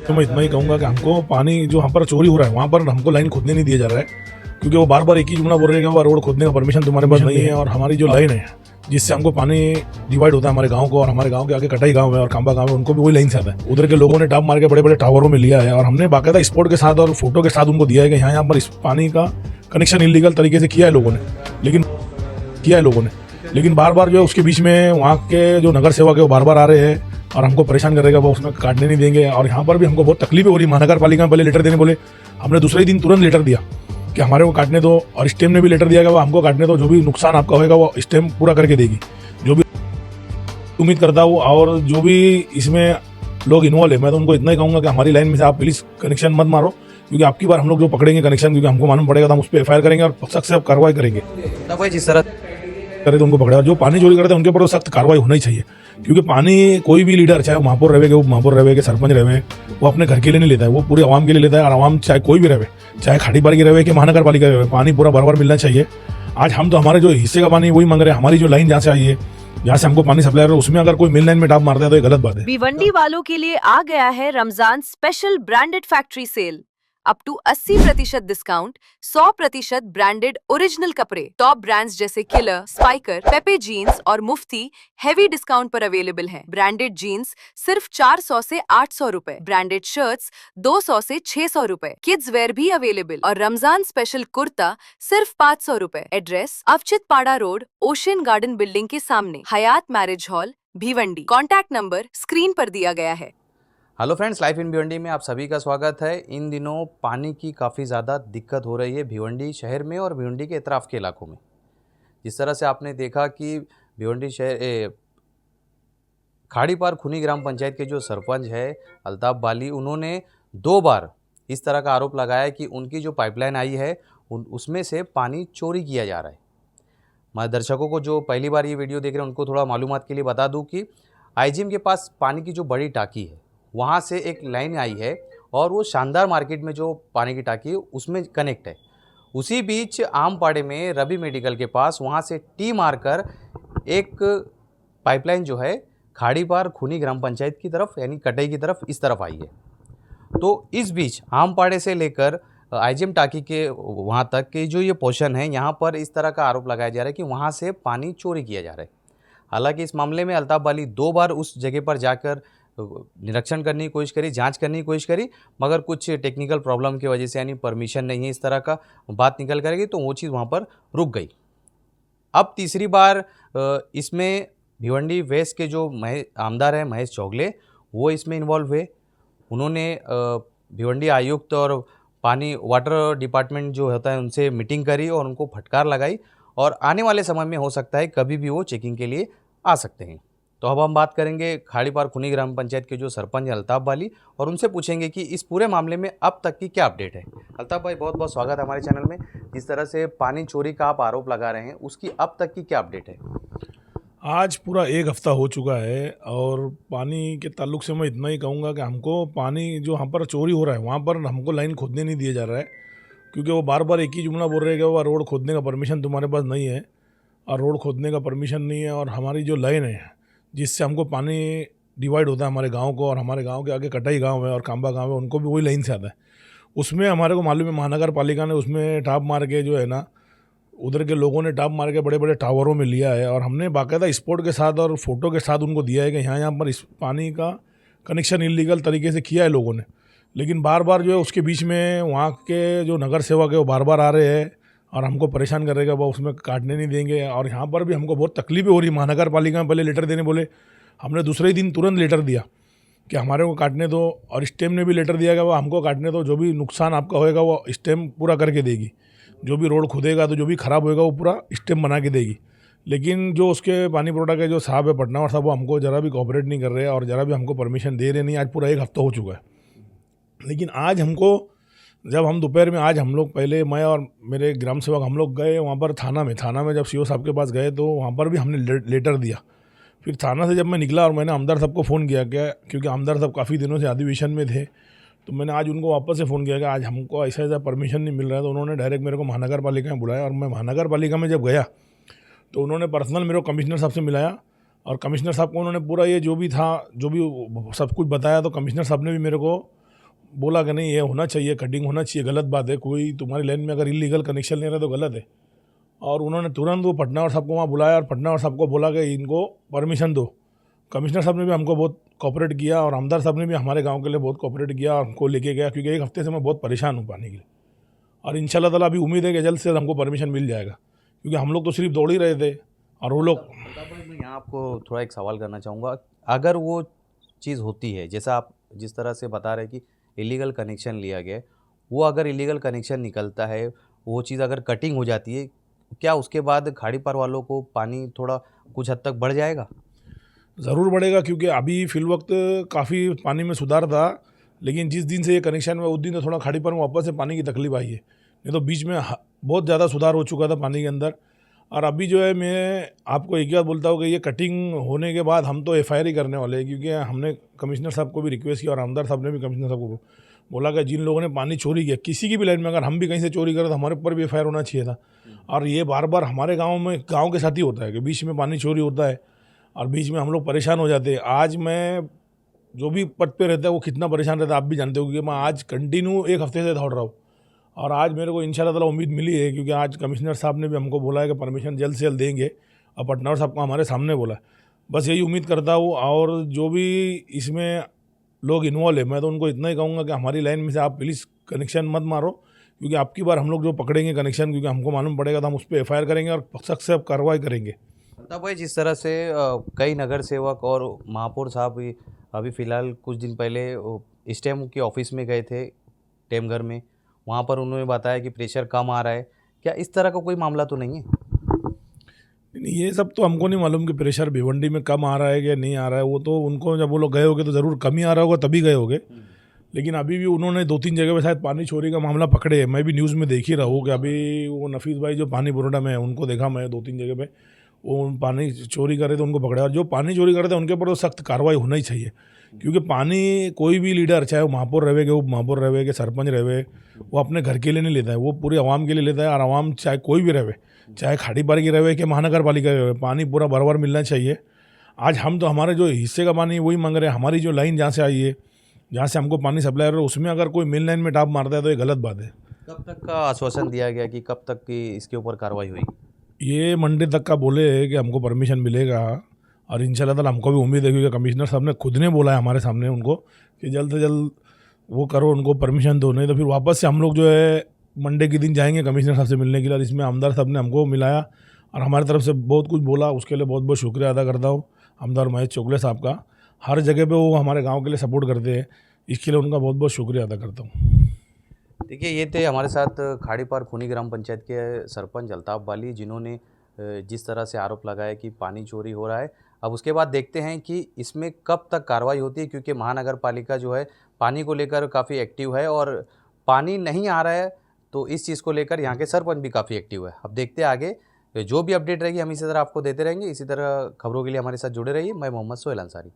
तो मैं इतना ही कहूँगा कि हमको पानी जो यहाँ पर चोरी हो रहा है वहाँ पर हमको लाइन खोदने नहीं दिया जा रहा है, क्योंकि वो बार बार एक ही जुमला बोल रहे हैं कि वो रोड खोदने का परमिशन तुम्हारे पास नहीं है। और हमारी जो लाइन है जिससे हमको पानी डिवाइड होता है हमारे गांव को, और हमारे गांव के आगे कटाई गांव है और कांबा गांव है, उनको भी वही लाइन से आता है। उधर के लोगों ने टाप मार के बड़े बड़े टावरों में लिया है, और हमने बाकायदा स्पॉट के साथ और फोटो के साथ उनको दिया है कि यहाँ पर इस पानी का कनेक्शन इलीगल तरीके से किया है लोगों ने, लेकिन बार बार जो है उसके बीच में वहाँ के जो नगर सेवक है वो बार बार आ रहे हैं और हमको परेशान कर रहेगा, वो उसमें काटने नहीं देंगे। और यहाँ पर भी हमको बहुत तकलीफ हो रही है। महानगर पालिका में पहले लेटर देने बोले, हमने दूसरे ही दिन तुरंत लेटर दिया कि हमारे को काटने दो, और स्टेम ने भी लेटर दिया कि वो हमको काटने दो, जो भी नुकसान आपका होगा वो स्टेम पूरा करके देगी। जो भी उम्मीद करता हूँ, और जो भी इसमें लोग इन्वॉल्व है, मैं तो उनको इतना ही कहूँगा कि हमारी लाइन में से आप प्लीज कनेक्शन मत मारो, क्योंकि आपकी बार हम लोग जो पकड़ेंगे कनेक्शन, क्योंकि हमको मालूम पड़ेगा तो हम उस पर FIR करेंगे और सख्त से कार्रवाई करेंगे। जिस तरह करे तो उनको पकड़ेगा। जो पानी चोरी करते हैं उनके ऊपर तो सख्त कार्रवाई होना ही चाहिए, क्योंकि पानी कोई भी लीडर, चाहे महापौर रहे, उप महापौर रहे, के सरपंच रहे, वो अपने घर के लिए नहीं लेता है, वो पूरे आवाम के लिए लेता है। और आवाम चाहे कोई भी रहे, चाहे खाड़ी पार की रहे कि महानगर पालिका रहे, पानी पूरा बराबर मिलना चाहिए। आज हम तो हमारे जो हिस्से का पानी वही मांग रहे हैं। हमारी जो लाइन जहाँ से आई है, जहाँ से हमको पानी सप्लाई हो रहा है, उसमें अगर कोई मेन लाइन में टाप मारता है तो ये गलत बात है। भिवंडी वालों के लिए आ गया है Ramzan special branded factory sale. Up to 80% discount, 100% branded original कपड़े, टॉप ब्रांड्स जैसे किलर, स्पाइकर, पेपे जीन्स और मुफ्ती हेवी डिस्काउंट पर अवेलेबल हैं। ब्रांडेड जीन्स सिर्फ 400 से 800 रुपए, ब्रांडेड शर्ट्स 200 से 600 रुपए, किड्स वेयर भी अवेलेबल, और रमजान स्पेशल कुर्ता सिर्फ 500 रुपए। एड्रेस अवचित पाड़ा रोड, ओशियन गार्डन बिल्डिंग के सामने, Hayat marriage hall, Bhiwandi. Contact number screen पर दिया गया है। Hello friends, life in Bhiwandi में आप सभी का स्वागत है। इन दिनों पानी की काफ़ी ज़्यादा दिक्कत हो रही है भिवंडी शहर में और भिवंडी के इतराफ़ के इलाकों में। जिस तरह से आपने देखा कि भिवंडी शहर खाड़ी पार खुनी ग्राम पंचायत के जो सरपंच है अल्ताफ बाली, उन्होंने 2 बार इस तरह का आरोप लगाया कि उनकी जो पाइपलाइन आई है उसमें से पानी चोरी किया जा रहा है। मैं दर्शकों को जो पहली बार ये वीडियो देख रहे हैं उनको थोड़ा मालूमात के लिए बता दूँ कि आईजीएम के पास पानी की जो बड़ी टाकी है वहाँ से एक लाइन आई है, और वो शानदार मार्केट में जो पानी की टाकी है उसमें कनेक्ट है। उसी बीच आमपाड़े में रवि मेडिकल के पास वहाँ से टी मारकर एक पाइपलाइन जो है खाड़ी पार खुनी ग्राम पंचायत की तरफ यानी कटई की तरफ इस तरफ आई है। तो इस बीच आमपाड़े से लेकर आईजीएम टाकी के वहाँ तक के जो ये पोर्शन है, यहाँ पर इस तरह का आरोप लगाया जा रहा है कि वहाँ से पानी चोरी किया जा रहा है। हालांकि इस मामले में अल्ताफ बाली 2 बार उस जगह पर जाकर निरीक्षण करने की कोशिश करी, जांच करने की कोशिश करी, मगर कुछ टेक्निकल प्रॉब्लम की वजह से यानी परमिशन नहीं है इस तरह का बात निकल करेगी, तो वो चीज़ वहाँ पर रुक गई। अब तीसरी बार इसमें भिवंडी वेस्ट के जो आमदार हैं महेश चौगले, वो इसमें इन्वॉल्व हुए। उन्होंने भिवंडी आयुक्त और पानी वाटर डिपार्टमेंट जो होता है उनसे मीटिंग करी और उनको फटकार लगाई, और आने वाले समय में हो सकता है कभी भी वो चेकिंग के लिए आ सकते हैं। तो अब हम बात करेंगे खाड़ी पार खुनी ग्राम पंचायत के जो सरपंच अल्ताफ बाली, और उनसे पूछेंगे कि इस पूरे मामले में अब तक की क्या अपडेट है। अल्ताफ भाई, बहुत बहुत स्वागत है हमारे चैनल में। जिस तरह से पानी चोरी का आप आरोप लगा रहे हैं, उसकी अब तक की क्या अपडेट है? आज पूरा 1 हफ्ता हो चुका है, और पानी के ताल्लुक से मैं इतना ही कहूँगा कि हमको पानी जो यहाँ पर चोरी हो रहा है वहाँ पर हमको लाइन खोदने नहीं दिया जा रहा है, क्योंकि वो बार बार एक ही जुमला बोल रहे हैं कि वो रोड खोदने का परमिशन तुम्हारे पास नहीं है, और रोड खोदने का परमिशन नहीं है। और हमारी जो लाइन है जिससे हमको पानी डिवाइड होता है हमारे गांव को, और हमारे गांव के आगे कटाई गांव है और कांबा गांव है, उनको भी वही लाइन से आता है। उसमें हमारे को मालूम है महानगर पालिका ने उसमें टाप मार के जो है ना, उधर के लोगों ने टाप मार के बड़े बड़े टावरों में लिया है, और हमने बाकायदा स्पॉट के साथ और फोटो के साथ उनको दिया है कि यहाँ पर इस पानी का कनेक्शन इलीगल तरीके से किया है लोगों ने। लेकिन बार बार जो है उसके बीच में वहाँ के जो नगर सेवक है वो बार बार आ रहे हैं और हमको परेशान कर रहेगा, वो उसमें काटने नहीं देंगे। और यहाँ पर भी हमको बहुत तकलीफें हो रही है। महानगर पालिका में पहले लेटर देने बोले, हमने दूसरे ही दिन तुरंत लेटर दिया कि हमारे को काटने दो, और स्टेम ने भी लेटर दिया कि वो हमको काटने दो, जो भी नुकसान आपका होएगा वो स्टेम पूरा करके देगी, जो भी रोड खुदेगा तो जो भी ख़राब होएगा वो पूरा स्टेम बना के देगी। लेकिन जो उसके पानी पुरोठा के जो साहब है पटनावर साहब, वो हमको ज़रा भी कोऑपरेट नहीं कर रहे हैं और ज़रा भी हमको परमिशन दे रहे नहीं। आज पूरा 1 हफ्ता हो चुका है। लेकिन आज हमको, जब हम दोपहर में, आज हम लोग पहले, मैं और मेरे ग्राम सेवक हम लोग गए वहाँ पर थाना में जब सीओ साहब के पास गए तो वहाँ पर भी हमने लेटर दिया। फिर थाना से जब मैं निकला और मैंने आमदार साहब को फ़ोन किया, क्या क्योंकि आमदार साहब काफ़ी दिनों से अधिवेशन में थे, तो मैंने आज उनको वापस से फ़ोन किया कि आज हमको ऐसा परमिशन नहीं मिल रहा है। तो उन्होंने डायरेक्ट मेरे को महानगर पालिका में बुलाया, और मैं महानगर पालिका में जब गया तो उन्होंने पर्सनल मेरे को कमिश्नर साहब से मिलाया, और कमिश्नर साहब को उन्होंने पूरा ये जो भी था, जो भी सब कुछ बताया। तो कमिश्नर साहब ने भी मेरे को बोला कि नहीं ये होना चाहिए, कटिंग होना चाहिए, गलत बात है, कोई तुम्हारी लाइन में अगर इलीगल कनेक्शन ले रहा है तो गलत है। और उन्होंने तुरंत वो पटनावर साहब को वहाँ बुलाया और पटनावर साहब को बोला कि इनको परमिशन दो। कमिश्नर साहब ने भी हमको बहुत कोऑपरेट किया और आमदार साहब ने भी हमारे गांव के लिए बहुत कोऑपरेट किया और हमको लेके गया, क्योंकि एक हफ्ते से मैं बहुत परेशान हूँ पानी के लिए। और इंशाल्लाह ताला अभी उम्मीद है कि जल्द से जल्द हमको परमिशन मिल जाएगा, क्योंकि हम लोग तो सिर्फ दौड़ ही रहे थे और वो लोग। मैं यहाँ आपको थोड़ा एक सवाल करना चाहूँगा, अगर वो चीज़ होती है जैसा आप जिस तरह से बता रहे हैं कि इलीगल कनेक्शन लिया गया, वो अगर इलीगल कनेक्शन निकलता है, वो चीज़ अगर कटिंग हो जाती है, क्या उसके बाद खाड़ी पार वालों को पानी थोड़ा कुछ हद तक बढ़ जाएगा? ज़रूर बढ़ेगा, क्योंकि अभी फ़िलवक्त काफ़ी पानी में सुधार था, लेकिन जिस दिन से ये कनेक्शन हुआ उस दिन से थोड़ा खाड़ी पर वापस से पानी की तकलीफ आई है। नहीं तो बीच में बहुत ज़्यादा सुधार हो चुका था पानी के अंदर। और अभी जो है मैं आपको एक बात बोलता हूँ कि ये कटिंग होने के बाद हम तो एफआईआर ही करने वाले हैं, क्योंकि हमने कमिश्नर साहब को भी रिक्वेस्ट किया और आमदार साहब ने भी कमिश्नर साहब को बोला कि जिन लोगों ने पानी चोरी किया, किसी की भी लाइन में अगर हम भी कहीं से चोरी करें तो हमारे ऊपर भी एफआईआर होना चाहिए था। और ये बार बार हमारे गाँव के साथ ही होता है कि बीच में पानी चोरी होता है और बीच में हम लोग परेशान हो जाते हैं। आज मैं जो भी पद पे रहता है वो कितना परेशान रहता है आप भी जानते हो, क्योंकि मैं आज कंटिन्यू एक हफ्ते से दौड़ रहा हूँ। और आज मेरे को इंशाल्लाह ताला उम्मीद मिली है, क्योंकि आज कमिश्नर साहब ने भी हमको बोला है कि परमिशन जल्द से जल्द देंगे और पटनावर साहब को हमारे सामने बोला है। बस यही उम्मीद करता हूँ। और जो भी इसमें लोग इन्वॉल्व है, मैं तो उनको इतना ही कहूँगा कि हमारी लाइन में से आप प्लीज़ कनेक्शन मत मारो, क्योंकि आपकी बार हम लोग जो पकड़ेंगे कनेक्शन, क्योंकि हमको मालूम पड़ेगा तो हम उस पर एफआईआर करेंगे और सख्त से कार्रवाई करेंगे। तब भाई जिस तरह से कई नगर सेवक और महापौर साहब भी अभी फ़िलहाल कुछ दिन पहले स्टेम के ऑफिस में गए थे टेमघर में, वहाँ पर उन्होंने बताया कि प्रेशर कम आ रहा है, क्या इस तरह का कोई मामला तो नहीं है? नहीं, ये सब तो हमको नहीं मालूम कि प्रेशर भिवंडी में कम आ रहा है या नहीं आ रहा है। वो तो उनको जब वो लोग गए होंगे तो ज़रूर कम ही आ रहा होगा, तभी गए होंगे। लेकिन अभी भी उन्होंने 2-3 जगह पे शायद पानी चोरी का मामला पकड़े है। मैं भी न्यूज़ में देख ही रहा हूँ कि अभी वो नफीस भाई जो पानी बुरोडा में है उनको देखा मैं 2-3 जगह पे वो पानी चोरी कर रहे थे, उनको पकड़े। और जो पानी चोरी कर रहे थे उनके ऊपर तो सख्त कार्रवाई होना ही चाहिए, क्योंकि पानी कोई भी लीडर, चाहे वो महापौर रहे कि उप महापौर रहे कि सरपंच रहे, वो अपने घर के लिए नहीं लेता है, वो पूरी आवाम के लिए लेता है। और आवाम चाहे कोई भी रहे, चाहे खाड़ी पार की रहे कि महानगर पालिका रहे, पानी पूरा बराबर मिलना चाहिए। आज हम तो हमारे जो हिस्से का पानी वही मांग रहे हैं। हमारी जो लाइन जहाँ से आई है, जहाँ से हमको पानी सप्लाई हो रहा है, उसमें अगर कोई मेन लाइन में टाप मारता है तो ये गलत बात है। कब तक का आश्वासन दिया गया कि कब तक की इसके ऊपर कार्रवाई हुई? ये मंडे तक का बोले है कि हमको परमिशन मिलेगा। और इंशाल्लाह ताला हमको भी उम्मीद है, क्योंकि कमिश्नर साहब ने खुद ने बोला है हमारे सामने उनको कि जल्द से जल्द वो करो, उनको परमिशन दो, नहीं तो फिर वापस से हम लोग जो है मंडे के दिन जाएंगे कमिश्नर साहब से मिलने के लिए। और इसमें आमदार साहब ने हमको मिलाया और हमारी तरफ से बहुत कुछ बोला, उसके लिए बहुत बहुत शुक्रिया अदा करता हूँ आमदार महेश चोगले साहब का। हर जगह पे वो हमारे गांव के लिए सपोर्ट करते हैं, इसके लिए उनका बहुत बहुत शुक्रिया अदा करता हूँ। देखिए, ये थे हमारे साथ खाड़ी पार खूनी ग्राम पंचायत के सरपंच अल्ताफ वाली, जिन्होंने जिस तरह से आरोप लगाया कि पानी चोरी हो रहा है। अब उसके बाद देखते हैं कि इसमें कब तक कार्रवाई होती है, क्योंकि महानगर पालिका जो है पानी को लेकर काफ़ी एक्टिव है और पानी नहीं आ रहा है तो इस चीज़ को लेकर यहाँ के सरपंच भी काफ़ी एक्टिव है। अब देखते हैं आगे जो भी अपडेट रहेगी हम इसी तरह आपको देते रहेंगे। इसी तरह खबरों के लिए हमारे साथ जुड़े रहिए। मैं मोहम्मद सोहेल अंसारी।